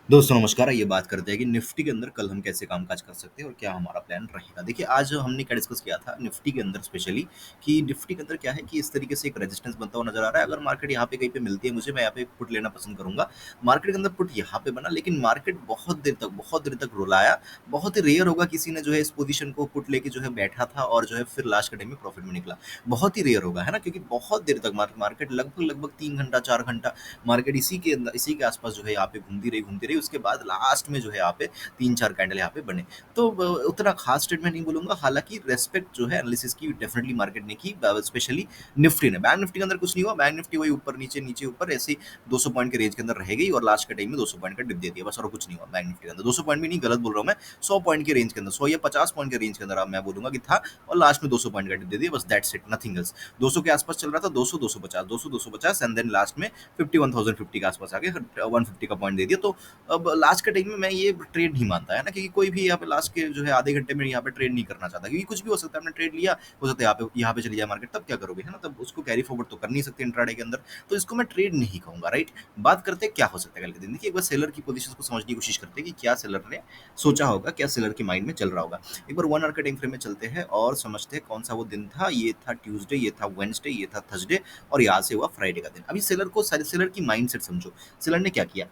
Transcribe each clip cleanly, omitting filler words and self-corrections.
दोस्तों नमस्कार, आइए बात करते हैं कि निफ्टी के अंदर कल हम कैसे कामकाज कर सकते हैं और क्या हमारा प्लान रहेगा। देखिए, आज हमने क्या डिस्कस किया था निफ्टी के अंदर स्पेशली कि निफ्टी के अंदर क्या है कि इस तरीके से एक रेजिस्टेंस बनता हुआ नज़र आ रहा है। अगर मार्केट यहाँ पे कहीं पे मिलती है मुझे, मैं यहाँ पे पुट लेना पसंद करूँगा। मार्केट के अंदर पुट यहाँ पे बना, लेकिन मार्केट बहुत देर तक रुलाया। बहुत ही रेयर होगा किसी ने जो है इस पोज़ीशन को पुट लेके जो है बैठा था और जो है फिर लास्ट के टाइम में प्रॉफिट में निकला। बहुत ही रेयर होगा, है ना? क्योंकि बहुत देर तक मार्केट लगभग 3 घंटा, 4 घंटा मार्केट इसी के आसपास जो है यहाँ पे घूमती रही, उसके बाद लास्ट में जो है यहाँ पे 3-4 कैंडल यहाँ पे बने। तो उतना खास स्टेटमेंट नहीं बोलूँगा, हालाँकि रिस्पेक्ट जो है एनालिसिस की डेफिनिटली मार्केट ने की, स्पेशली निफ्टी ने। बैंक निफ्टी के अंदर कुछ नहीं हुआ, बैंक निफ्टी वही ऊपर-नीचे, नीचे-ऊपर ऐसे ही 200 पॉइंट के रेंज के अंदर रह गई और लास्ट के टाइम में 200 पॉइंट का डिप दे दिया, बस और कुछ नहीं हुआ बैंक निफ्टी के अंदर। 200 पॉइंट भी नहीं, गलत बोल रहा हूँ मैं, 100 पॉइंट के रेंज के अंदर, 100 या 50 पॉइंट के रेंज के अंदर अब मैं बोलूँगा कि था और लास्ट में 200 पॉइंट का डिप दे दिया, बस दैट्स इट, नथिंग एल्स। 200 के आसपास चल रहा था, 200, 250, 200, 250 एंड देन लास्ट में 51,050 के आसपास आके 150 का पॉइंट दे दिया। तो अब लास्ट के टाइम में मैं ये ट्रेड नहीं मानता, है ना? क्योंकि कोई भी यहाँ पे लास्ट के जो है आधे घंटे में यहाँ पे ट्रेड नहीं करना चाहता, क्योंकि कुछ भी हो सकता है। आपने ट्रेड लिया, हो सकता है यहाँ पे चली जाए मार्केट, तब क्या करोगे, है ना? तब उसको कैरी फॉरवर्ड तो कर नहीं सकते इंट्राडे के अंदर। तो इसको मैं ट्रेड नहीं कहूंगा, राइट? बात करते हैं क्या हो सकता है कल के दिन। देखिए, एक बार सेलर की पोजीशन को समझने की कोशिश करते हैं कि क्या सेलर ने सोचा होगा, क्या सेलर के माइंड में चल रहा होगा। एक बार 1 आवर के टाइम फ्रेम में चलते हैं और समझते हैं कौन सा वो दिन था। ये था ट्यूसडे, ये था वेंसडे, ये था थर्सडे और यहाँ से हुआ फ्राइडे का दिन। अभी सेलर की माइंड सेट समझो। सेलर ने क्या किया,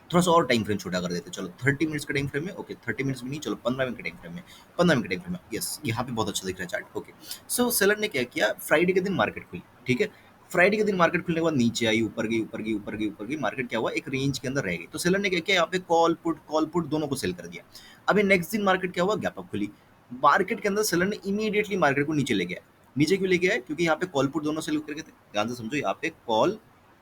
थोड़ा-सा और टाइम फ्रेम छोटा कर देते हैं। चलो 30 मिनट्स का टाइम फ्रेम में, ओके 30 मिनट्स भी नहीं, चलो 15 मिनट के टाइम फ्रेम में, 15 मिनट के टाइम फ्रेम में, यस, यहाँ पे बहुत अच्छा दिख रहा है चार्ट, ओके। सो सेलर ने क्या किया, फ्राइडे के दिन मार्केट खुली, ठीक है? फ्राइडे के दिन मार्केट खुलने के बाद नीचे आई, ऊपर गई, ऊपर गई, ऊपर गई, ऊपर गई, मार्केट क्या हुआ, एक रेंज के अंदर रह गई। तो सेलर ने क्या किया, यहाँ पे कॉल पुट दोनों को सेल कर दिया। अभी नेक्स्ट दिन मार्केट क्या हुआ, गैप अप खुली। मार्केट के अंदर सेलर ने इमीडिएटली मार्केट को नीचे लेके आया। नीचे क्यों लेके आए? क्योंकि यहाँ पे कॉल पुट दोनों सेल करके थे। ध्यान से समझो, यहाँ पे कॉल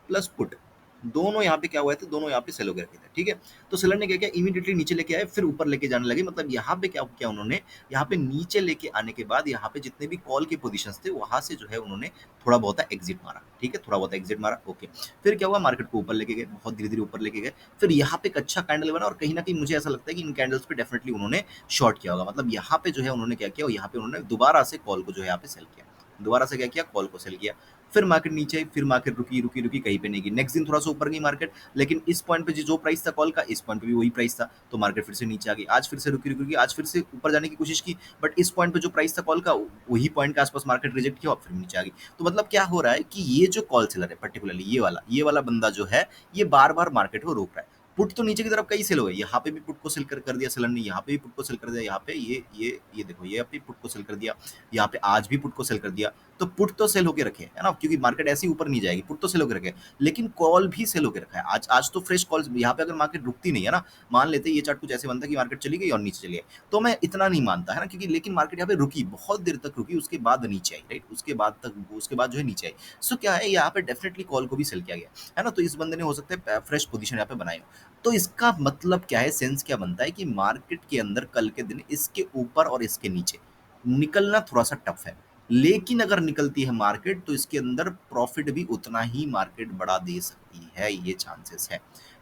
प्लस पुट दोनों यहाँ पे क्या हुए थे, दोनों यहाँ पे सेल हो गए थे, ठीक है? तो सेलर ने क्या किया, इमीडिएटली नीचे लेके आए, फिर ऊपर लेके जाने लगे। मतलब यहाँ पे क्या किया उन्होंने, यहाँ पे नीचे लेके आने के बाद यहाँ पे जितने भी कॉल के पोजीशंस थे वहां से जो है उन्होंने थोड़ा बहुत एग्जिट मारा, ठीक है? थोड़ा बहुत एग्जिट मारा, ओके। फिर क्या हुआ, मार्केट को ऊपर लेके गए, बहुत धीरे धीरे ऊपर लेके गए। फिर यहाँ पे एक अच्छा कैंडल बना और कहीं ना कहीं मुझे ऐसा लगता है कि इन कैंडल्स पे डेफिनेटली उन्होंने शॉर्ट किया होगा। मतलब यहाँ पे जो है उन्होंने क्या किया, यहाँ पे उन्होंने दोबारा से कॉल को जो है यहाँ पे सेल किया, दोबारा से क्या किया, कॉल को सेल किया। फिर मार्केट नीचे आई, फिर मार्केट रुकी रुकी रुकी, कहीं पे नहीं गई। नेक्स्ट दिन थोड़ा सा ऊपर गई मार्केट, लेकिन इस पॉइंट पे जो प्राइस था कॉल का, इस पॉइंट पे भी वही प्राइस था, तो मार्केट फिर से नीचे आ गई। आज फिर से रुकी रुकी रुकी, आज फिर से ऊपर जाने की कोशिश की, बट इस पॉइंट पे जो प्राइस था कॉल का, वही पॉइंट के आसपास मार्केट रिजेक्ट किया और फिर नीचे आ गई। तो मतलब क्या हो रहा है कि ये जो कॉल सेलर है, पर्टिकुलरली ये वाला बंदा जो है, ये बार बार मार्केट को रोक रहा है। पुट तो नीचे की तरफ कई सेल हो गए, यहाँ पे भी पुट को सेल कर दिया सेलर ने, यहाँ पे भी पुट को सेल कर दिया, यहाँ पे ये देखो, ये पे पुट को सेल कर दिया, यहाँ पे आज भी पुट को सेल कर दिया। तो पुट तो सेल होके रखे है ना, क्योंकि मार्केट ऐसे ही ऊपर नहीं जाएगी, पुट तो सेल होके रखे। लेकिन कॉल भी सेल होके रखा है। आज तो फ्रेश कॉल, यहाँ पे अगर मार्केट रुकती नहीं है ना, मान लेते ये चार्ट कुछ ऐसे बनता है कि मार्केट चली गई और नीचे चली गई, तो मैं इतना नहीं मानता, है ना? क्योंकि लेकिन मार्केट यहाँ पे रुकी, बहुत देर तक रुकी, उसके बाद नीचे आई, राइट? उसके बाद जो है नीचे आई। सो क्या है, यहाँ पे डेफिनेटली कॉल को भी सेल किया गया, है ना? तो इस बंदे ने हो सकता है फ्रेश पोजीशन यहाँ पे बनाई हो। तो इसका मतलब क्या है, सेंस क्या बनता है कि मार्केट के अंदर कल के दिन इसके ऊपर और इसके नीचे निकलना थोड़ा सा टफ है। लेकिन अगर निकलती है मार्केट तो इसके अंदर प्रॉफिट भी उतना ही मार्केट बढ़ा दे सकती है, ये चांसेस है।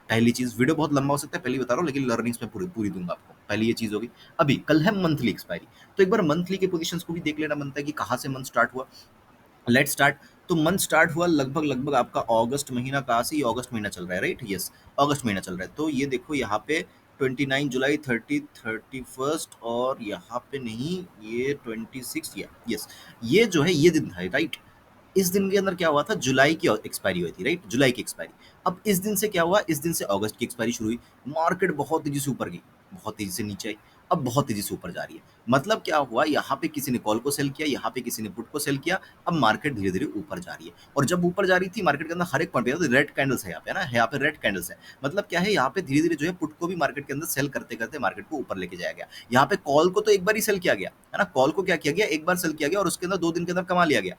पहली चीज, वीडियो बहुत लंबा हो सकता है, पहली बता रहा हूँ, लेकिन लर्निंग्स में पूरी पूरी दूंगा आपको। पहली ये चीज होगी। अभी कल है मंथली एक्सपायरी, तो एक बार मंथली के पोजीशंस को भी देख लेना बनता है कि कहाँ से मंथ स्टार्ट हुआ। Let start. तो मंथ स्टार्ट हुआ लगभग लगभग आपका अगस्त महीना, कहाँ से, ये अगस्त महीना चल रहा है, राइट? यस, अगस्त महीना चल रहा है। तो ये देखो यहाँ पे 29 जुलाई, 31 और यहाँ पे नहीं, ये 26, या यस, ये जो है ये दिन था, राइट? इस दिन के अंदर क्या हुआ था, जुलाई की एक्सपायरी हुई थी, राइट? जुलाई की एक्सपायरी। अब इस दिन से क्या हुआ, इस दिन से अगस्त की एक्सपायरी शुरू हुई। मार्केट बहुत तेजी से ऊपर गई, बहुत तेजी से नीचे आई, अब बहुत तेजी से ऊपर जा रही है। मतलब क्या हुआ, यहाँ पे किसी ने कॉल को सेल किया, यहाँ पे किसी ने पुट को सेल किया। अब मार्केट धीरे धीरे ऊपर जा रही है, और जब ऊपर जा रही थी मार्केट के अंदर हर एक पॉइंट पे रेड कैंडल्स है यहाँ पे, ना यहाँ पे रेड कैंडल्स है। मतलब क्या है, यहाँ पे धीरे धीरे जो है पुट को भी मार्केट के अंदर सेल करते करते मार्केट को ऊपर लेके जाया गया। यहाँ पे कॉल को तो एक बार ही सेल किया गया, है ना? कॉल को क्या किया गया, एक बार सेल किया गया और उसके अंदर 2 दिन के अंदर कमा लिया गया।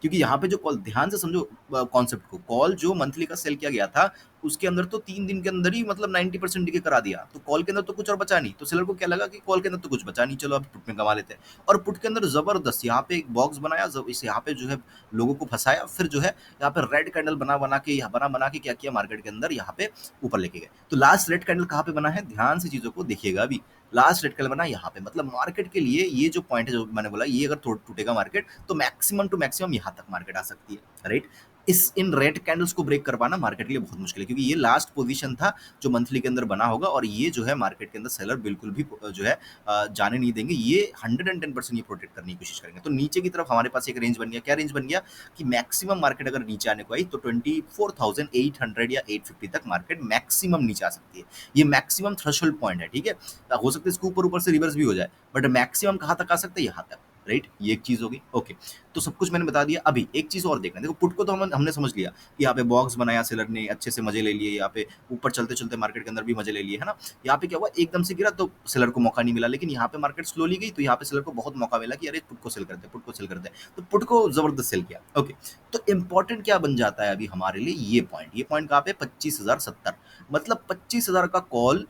क्योंकि यहाँ पे जो कॉल, ध्यान से समझो कॉन्सेप्ट को, कॉल जो मंथली का सेल किया गया था उसके अंदर तो 3 दिन के अंदर ही मतलब 90% डीके करा दिया। तो कॉल के अंदर तो कुछ और बचा नहीं, तो सेलर को क्या लगा कि कॉल के अंदर तो कुछ बचा नहीं, चलो अब पुट में कमा लेते हैं। और पुट के अंदर जबरदस्त यहाँ पे एक बॉक्स बनाया, इस यहाँ पे जो है लोगों को फंसाया, फिर जो है यहाँ पे रेड कैंडल बना बना के क्या किया, मार्केट के अंदर यहाँ पे ऊपर लेके गए। तो लास्ट रेड कैंडल कहाँ पे बना है, ध्यान से चीजों को देखिएगा। अभी लास्ट रेड कैंडल बना यहाँ पे, मतलब मार्केट के लिए ये जो पॉइंट है, जो मैंने बोला, ये अगर टूटेगा मार्केट तो मैक्सिमम टू मैक्सिमम यहाँ तक मार्केट आ सकती है, राइट? इस इन रेड कैंडल्स को ब्रेक कर पाना मार्केट के लिए बहुत मुश्किल है, क्योंकि ये लास्ट पोजीशन था जो मंथली के अंदर बना होगा, और ये जो है मार्केट के अंदर सेलर बिल्कुल भी जो है जाने नहीं देंगे। ये 110% ये प्रोटेक्ट करने की कोशिश करेंगे। तो नीचे की तरफ हमारे पास एक रेंज बन गया। क्या रेंज बन गया कि मैक्सिमम मार्केट अगर नीचे आने को आई तो 24,800 या 850 तक मार्केट मैक्सिमम नीचे आ सकती है। ये मैक्सिमम थ्रेशोल्ड पॉइंट है, ठीक है। हो सकता है इसके ऊपर ऊपर से रिवर्स भी हो जाए, बट मैक्सिमम कहाँ तक आ सकता है, यहाँ तक, राइट। ये एक चीज होगी। ओके, तो सब कुछ मैंने बता दिया। अभी एक चीज और देखना है। देखो पुट को तो हमने समझ लिया कि यहाँ पे बॉक्स बनाया सेलर ने, अच्छे से मजे ले लिए, यहाँ पे ऊपर चलते चलते मार्केट के अंदर भी मजे ले लिए, है ना। यहाँ पे क्या हुआ, एकदम से गिरा तो सेलर को मौका नहीं मिला, लेकिन यहाँ पे मार्केट स्लोली गई तो यहाँ पे सेलर को बहुत मौका मिला कि अरे पुट को सेल करते हैं, पुट को सेल करते हैं, तो पुट को जबरदस्त सेल किया। ओके, तो इंपॉर्टेंट क्या बन जाता है अभी हमारे लिए, ये पॉइंट कहाँ पे, 25,070, मतलब 25,000 का कॉल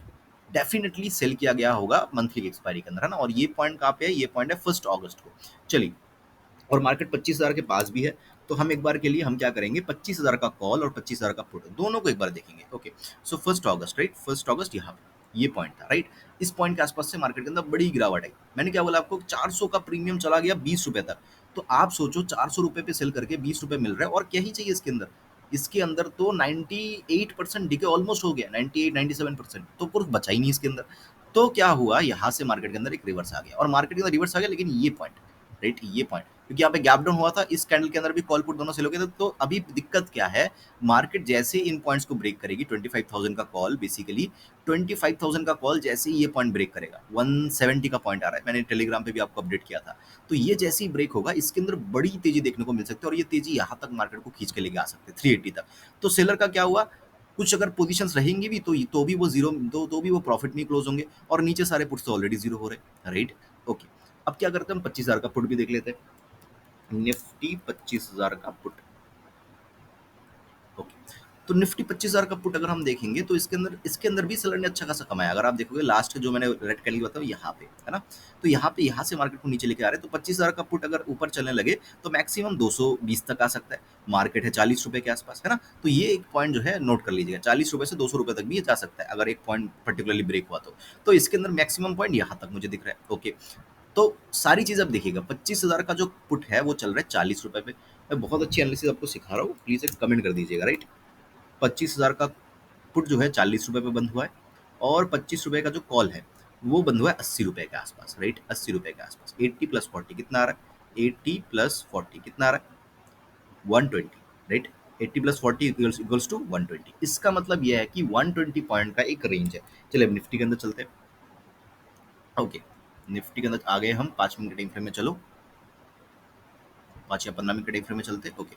डेफिनेटली सेल किया गया होगा मंथली एक्सपायरी के अंदर, है ना। और ये पॉइंट कहाँ पे है, ये पॉइंट है 1 अगस्त को। चलिए, और मार्केट 25,000 के पास भी है, तो हम एक बार के लिए हम क्या करेंगे, 25,000 का कॉल और 25,000 का पुट दोनों को एक बार देखेंगे। ओके, सो 1 अगस्त, राइट, 1 अगस्त यहाँ पे ये पॉइंट था, राइट। इस पॉइंट के आसपास से मार्केट के अंदर बड़ी गिरावट आई। मैंने क्या बोला आपको, 400 का प्रीमियम चला गया 20 रुपए तक। तो आप सोचो 400 रुपए पे सेल करके 20 रुपए मिल रहा है, और क्या ही चाहिए इसके अंदर। इसके अंदर तो 98% डीके ऑलमोस्ट हो गया, 98-97%, तो कुछ बचा ही नहीं इसके अंदर। तो क्या हुआ, यहाँ से मार्केट के अंदर एक रिवर्स आ गया, और मार्केट के अंदर रिवर्स आ गया, लेकिन ये पॉइंट, राइट, ये पॉइंट, क्योंकि यहाँ पे गैप डाउन हुआ था, इस कैंडल के अंदर भी कॉल पुट दोनों सेल हो गए थे। तो अभी दिक्कत क्या है, मार्केट जैसे इन पॉइंट्स को ब्रेक करेगी, 25,000 का कॉल, बेसिकली 25,000 का कॉल जैसे ही ये पॉइंट ब्रेक करेगा, 170 का पॉइंट आ रहा है, मैंने टेलीग्राम पे भी आपको अपडेट किया था। तो ये जैसे ही ब्रेक होगा, इसके अंदर बड़ी तेजी देखने को मिल सकती है, और ये तेजी यहाँ तक मार्केट को खींच के लेके आ सकते हैं 380 तक। तो सेलर का क्या हुआ, कुछ अगर पोजीशंस रहेंगी भी तो भी वो जीरो, तो भी वो प्रॉफिट नहीं क्लोज होंगे, और नीचे सारे पुट्स तो ऑलरेडी जीरो हो रहे हैं, राइट। ओके, अब क्या करते हैं, हम 25,000 का पुट भी देख लेते हैं। निफ्टी 25,000 का पुट। ओके, तो निफ्टी 25,000 का पुट अगर हम देखेंगे तो इसके अंदर भी सेलर ने अच्छा खासा कमाया। अगर आप देखोगे लास्ट जो मैंने रेड कैंडल बताया यहाँ पे, है ना। तो यहाँ से मार्केट को नीचे लेके आ रहे हैं, तो 25,000 का पुट अगर ऊपर चलने लगे तो मैक्सिमम 220 तक आ सकता है। मार्केट है 40 रुपए के आसपास, है ना। तो ये एक पॉइंट जो है नोट कर लीजिएगा, 40 रुपए से 200 रुपए तक भी ये जा सकता है, अगर एक पॉइंट पर्टिकुलरली ब्रेक हुआ तो इसके अंदर मैक्सिमम पॉइंट यहाँ तक मुझे दिख रहा है। ओके, तो सारी चीज अब देखिएगा, 25,000 का जो पुट है वो चल रहा है 40 रुपए पे। मैं बहुत अच्छी एनालिसिस आपको सिखा रहा हूँ, प्लीज एक कमेंट कर दीजिएगा, राइट। 25,000 का पुट जो है 40 रुपए पे बंद हुआ है, और 25 रुपए का जो कॉल है वो बंद हुआ है 80 रुपए के आसपास, राइट, 80 रुपए के आसपास। 80 प्लस 40 कितना आ रहा है, 80 प्लस 40 कितना आ रहा है, 120, राइट। 80 plus 40 equals to 120। इसका मतलब यह है कि 120 पॉइंट का एक रेंज है। चलिए अब निफ्टी के अंदर चलते हैं। ओके, निफ्टी के अंदर आ गए हम, 5 मिनट टाइम फ्रेम में चलो, 5 या 15 मिनट के टाइम फ्रेम में चलते हैं। ओके,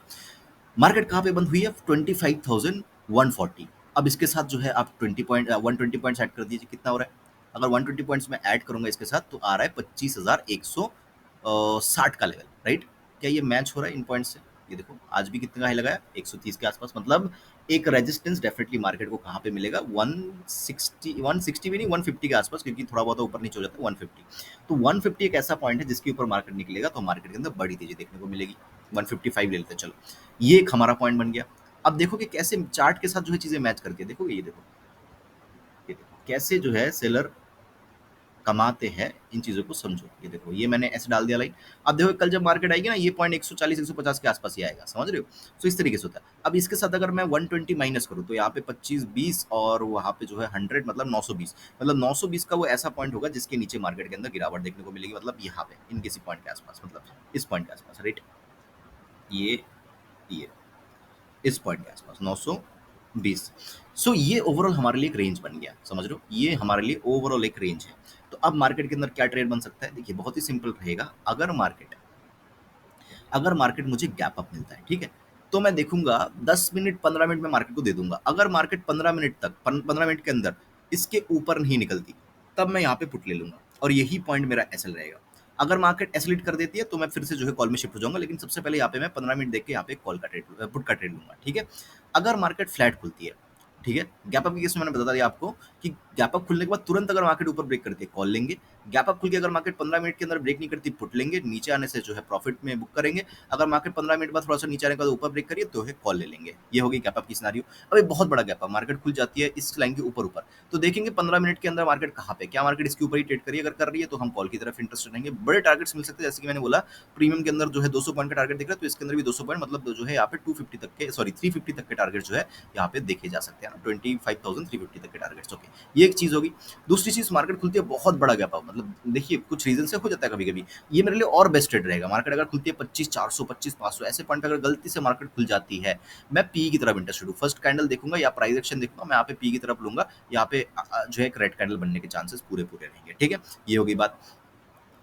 मार्केट कहाँ पे बंद हुई है, 25,140। अब इसके साथ जो है आप 120 पॉइंट्स ऐड कर दीजिए, कितना हो रहा है। अगर 120 पॉइंट्स में ऐड करूंगा इसके साथ तो आ रहा है 25,160 का लेवल, राइट। क्या ये मैच हो रहा है इन पॉइंट से, ये देखो आज भी कितने का हाई लगाया, 130 के आसपास। मतलब एक रेजिस्टेंस डेफिनेटली मार्केट को कहाँ पे मिलेगा, 160 भी नहीं, 150 के आसपास, क्योंकि थोड़ा बहुत ऊपर नीचे हो जाता है 150। तो 150 एक ऐसा पॉइंट है जिसके ऊपर मार्केट निकलेगा तो मार्केट के अंदर बड़ी तेजी देखने को मिलेगी। 155 ले लेते हैं, चलो, ये एक हमारा पॉइंट बन गया। अब देखो कि कैसे चार्ट के साथ जो है चीजें मैच करती है, देखोगे, ये देखो कैसे जो है सेलर कमाते हैं, इन चीजों को समझो। ये देखो, ये मैंने ऐसे डाल दिया लाइन। अब देखो कल जब मार्केट आएगी ना, ये पॉइंट 140-150 के आसपास ही आएगा, समझ रहे हो। तो इस तरीके से होता है। अब इसके साथ अगर मैं 120 माइनस करूँ तो यहाँ पे 25-20, और वहाँ पे जो है 100, मतलब 920। मतलब 920 का वो ऐसा पॉइंट होगा जिसके नीचे मार्केट के अंदर गिरावट देखने को मिलेगी, मतलब यहाँ पे इन किसी पॉइंट के आसपास, मतलब इस पॉइंट के आसपास, राइट। ये इस पॉइंट के आसपास 920। सो ये ओवरऑल हमारे लिए एक रेंज बन गया, समझ रहे हो, ये हमारे लिए ओवरऑल एक रेंज है। तो अब मार्केट के अंदर क्या ट्रेड बन सकता है, देखिए बहुत ही सिंपल रहेगा। अगर मार्केट मुझे गैप अप मिलता है, ठीक है, तो मैं देखूंगा 10 मिनट 15 मिनट में मार्केट को दे दूंगा। अगर मार्केट 15 मिनट के अंदर इसके ऊपर नहीं निकलती, तब मैं यहाँ पे पुट ले लूंगा, और यही पॉइंट मेरा एसएल रहेगा। अगर मार्केट एसलेट कर देती है तो मैं फिर से जो है कॉल में शिफ्ट हो जाऊंगा, लेकिन सबसे पहले यहाँ पे मैं 15 मिनट देख के यहाँ पे कॉल का ट्रेड, पुट का ट्रेड लूंगा, ठीक है। अगर मार्केट फ्लैट खुलती है, ठीक है, गैप अप के केस में मैंने बता दिया आपको कि गैप अप खुलने के बाद तुरंत अगर मार्केट ऊपर ब्रेक करती है, कॉल लेंगे। गैप अप खुल के अगर मार्केट 15 मिनट के अंदर ब्रेक नहीं करती, पुट लेंगे। नीचे आने से जो है प्रॉफिट में बुक करेंगे। अगर मार्केट 15 मिनट बाद थोड़ा-सा नीचे आने के बाद ऊपर ब्रेक करिए, तो है कॉल ले लेंगे। ये हो गई गैप अप की सिनेरियो। अब एक बहुत बड़ा गैप अप, मार्केट खुल जाती है इस लाइन के ऊपर-ऊपर। तो देखेंगे 15 मिनट के अंदर मार्केट कहाँ पे, क्या मार्केट इसके ऊपर ही ट्रेड कर रही है? अगर कर रही है, तो हम कॉल की तरफ इंटरेस्टेड रहेंगे। बड़े टारगेट्स मिल सकते हैं, जैसे कि मैंने बोला प्रीमियम के अंदर जो है 200 पॉइंट का टारगेट दिख रहा है, तो इसके अंदर भी 200 पॉइंट मतलब जो है यहाँ पे 250 तक के, सॉरी 350 तक के टारगेट जो है यहाँ पे देखे जा सकते हैं ना, 25,350 तक के टारगेट्स। ओके, ये एक चीज होगी। दूसरी चीज, मार्केट खुलती है बहुत बड़ा गैप अप, मतलब देखिए कुछ रीजन से हो जाता है कभी कभी। ये मेरे लिए और बेस्ट ट्रेड रहेगा। मार्केट अगर खुलती है 25,400, 25,500 ऐसे पॉइंट पे अगर गलती से मार्केट खुल जाती है, मैं पी की तरफ इंटरेस्टेड हूँ। फर्स्ट कैंडल देखूंगा या प्राइस एक्शन देखूंगा, मैं यहाँ पे पी की तरफ लूंगा। यहाँ पे जो है एक रेड कैंडल बनने के चांसेस पूरे पूरे रहेंगे। ठीक है, ये होगी बात।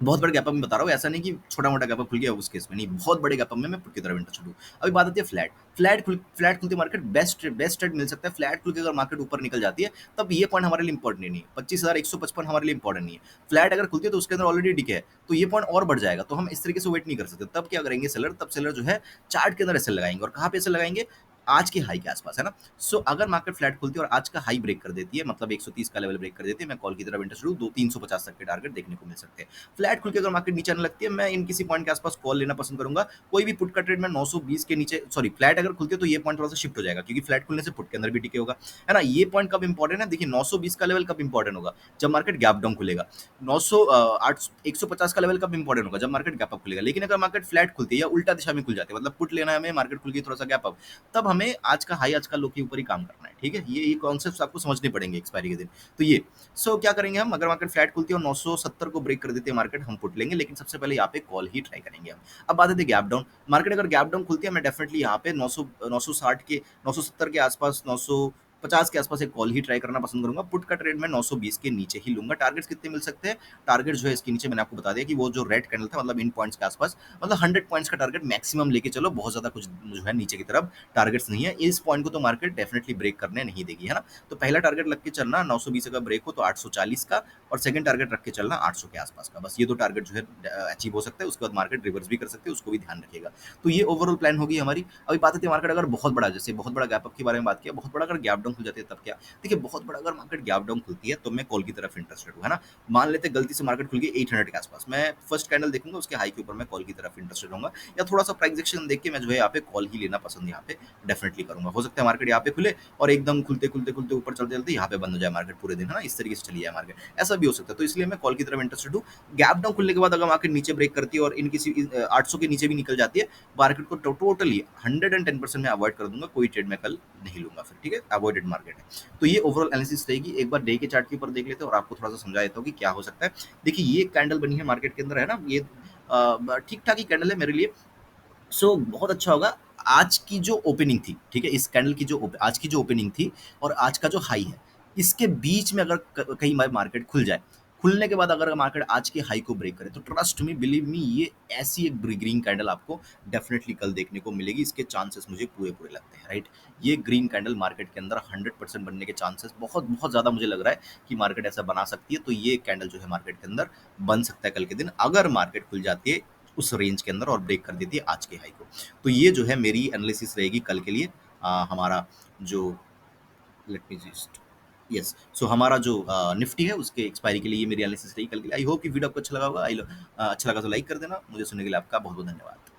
बहुत बड़े गैप अप में बता रहा हूँ, ऐसा नहीं कि छोटा-मोटा गैप अप खुल गया उस केस में नहीं, बहुत बड़े गैप अप में मैं पुट की तरफ इंटरेस्टेड हूँ। अभी बात आती है फ्लैट। फ्लैट खुलती है मार्केट, बेस्ट ट्रेड मिल सकता है। फ्लैट खुल के अगर मार्केट ऊपर निकल जाती है, तब ये पॉइंट हमारे लिए इंपॉर्टेंट नहीं है। 25,155 हमारे लिए इंपॉर्टेंट नहीं है। फ्लैट अगर खुलती है तो उसके अंदर ऑलरेडी डिके है, तो ये पॉइंट और बढ़ जाएगा, तो हम इस तरीके से वेट नहीं कर सकते। तब क्या करेंगे सेलर, तब सेलर जो है चार्ट के अंदर एसएल लगाएंगे। और कहाँ पे एसएल लगाएंगे? आज के हाई के आसपास, है ना? सो अगर मार्केट फ्लैट खुलती है और आज का हाई ब्रेक कर देती है, मतलब 130 का लेवल ब्रेक कर देती है, मैं कॉल की तरफ इंटरेस्टेड हूँ। 350 तक के टारगेट देखने को मिल सकते हैं। फ्लैट खुल के अगर मार्केट नीचे आने लगती है, मैं इन किसी पॉइंट के आसपास कॉल लेना पसंद करूंगा। कोई भी पुट का ट्रेड में 920 के नीचे, सॉरी फ्लैट अगर खुलती है तो ये पॉइंट थोड़ा सा शिफ्ट हो जाएगा, क्योंकि फ्लैट खुलने से पुट के अंदर भी टिके होगा, है ना? ये पॉइंट कब इंपॉर्टेंट है? देखिए 920 का लेवल कब इंपॉर्टेंट होगा? जब मार्केट गैप डाउन खुलेगा। 150 का लेवल कब इंपॉर्टेंट होगा? जब मार्केट गैप अप खुलेगा। लेकिन अगर मार्केट फ्लैट खुलती है या उल्टा दिशा में खुल जाती है, मतलब पुट लेना है हमें, मार्केट खुल गई थोड़ा सा गैप अप, तब हमें आज का हाई, आज का लो के ऊपर ही काम करना है। ठीक है, ये कॉन्सेप्ट आपको समझने पड़ेंगे एक्सपायरी के दिन। तो ये, सो क्या करेंगे हम? अगर मार्केट फ्लैट खुलती है और 970 को ब्रेक कर देती है मार्केट, हम पुट लेंगे, लेकिन सबसे पहले यहाँ पे कॉल ही ट्राई करेंगे हम। अब बात आती है गैप डाउन। मार्केट अगर गैप डाउन खुलती है, मैं डेफिनेटली यहाँ पे 900 960 के, 970 के आसपास, 950 के आसपास एक कॉल ही ट्राई करना पसंद करूंगा। पुट का ट्रेड में 920 के नीचे ही लूंगा। टारगेट्स कितने मिल सकते हैं? टारगेट जो है इसके नीचे मैंने आपको बता दिया कि वो जो रेड कैंडल था, मतलब इन पॉइंट्स के आसपास, मतलब 100 पॉइंट्स का टारगेट मैक्सिमम लेके चलो, बहुत ज्यादा कुछ जो है नीचे की तरफ टारगेट्स नहीं है। इस पॉइंट को तो मार्केट डेफिनेटली ब्रेक करने नहीं देगी, है ना? तो पहला टारगेट लग के चलना 920 अगर ब्रेक हो तो 840 का, और सेकंड टारगेट रख के चलना 800 के आसपास का। बस ये दो टारगेट जो है अचीव हो सकता है। उसके बाद मार्केट रिवर्स भी कर सकते हैं, उसको भी ध्यान रखिएगा। तो ये ओवरऑल प्लान होगी हमारी। अभी बात आती है मार्केट अगर बहुत बड़ा, जैसे बहुत बड़ा गैप अप के बारे में बात किया, बहुत बड़ा अगर गैप डाउन खुल जाती है तब क्या? देखिए बहुत बड़ा अगर मार्केट गैप डाउन खुलती है तो मैं कॉल की तरफ इंटरेस्टेड हूँ, है ना? मान लेते हैं गलती से मार्केट खुल गई 800 के आसपास, मैं फर्स्ट कैंडल देखूंगा, उसके हाई के ऊपर मैं कॉल की तरफ इंटरेस्टेड होऊंगा, या थोड़ा सा प्राइस एक्शन देख के मैं जो है यहाँ पे कॉल ही लेना पसंद यहाँ पे डेफिनेटली करूंगा। हो सकता है मार्केट यहाँ पे खुले और एकदम खुलते खुलते खुलते ऊपर चलते चलते यहाँ पे बंद हो जाए मार्केट पूरे दिन, है ना? इस तरीके से चली जाए मार्केट, ऐसा भी हो सकता है। तो इसलिए मैं कॉल की तरफ इंटरेस्टेड हूँ। गैप डाउन खुलने के बाद अगर मार्केट नीचे ब्रेक करती है और इन किसी 800 के नीचे भी निकल जाती है, मार्केट को टोटली 110% में अवॉइड कर दूंगा। कोई ट्रेड मैं कल नहीं लूंगा फिर, ठीक है? अवॉइडेड मार्केट है। तो ये ओवरऑल एनालिसिस रहेगी। एक बार डे के चार्ट के ऊपर देख लेते हैं और आपको थोड़ा सा समझा देता हूँ कि क्या हो सकता है। देखिए ये कैंडल बनी है मार्केट के अंदर, है ना? ये ठीक ठाक ही कैंडल है मेरे लिए। सो बहुत अच्छा होगा। आज की जो ओपनिंग थी, ठीक है, इस कैंडल की जो आज की जो ओपनिंग थी और आज का जो हाई है, इसके बीच में अगर कहीं मार्केट खुल जाए, खुलने के बाद अगर मार्केट आज के हाई को ब्रेक करे, तो ट्रस्ट मी, बिलीव मी, ये ऐसी एक ग्रीन कैंडल आपको डेफिनेटली कल देखने को मिलेगी। इसके चांसेस मुझे पूरे पूरे लगते हैं, राइट? ये ग्रीन कैंडल मार्केट के अंदर 100% बनने के चांसेस बहुत बहुत ज़्यादा मुझे लग रहा है कि मार्केट ऐसा बना सकती है। तो ये कैंडल जो है मार्केट के अंदर बन सकता है कल के दिन, अगर मार्केट खुल जाती है उस रेंज के अंदर और ब्रेक कर देती है आज के हाई को। तो ये जो है मेरी एनालिसिस रहेगी कल के लिए। हमारा जो, लेट मी जस्ट, यस, सो हमारा जो निफ्टी है उसके एक्सपायरी के लिए ये मेरी एनालिसिस रही कल के लिए। आई होप कि वीडियो आपको अच्छा लगा होगा। अच्छा लगा तो लाइक कर देना। मुझे सुनने के लिए आपका बहुत बहुत धन्यवाद।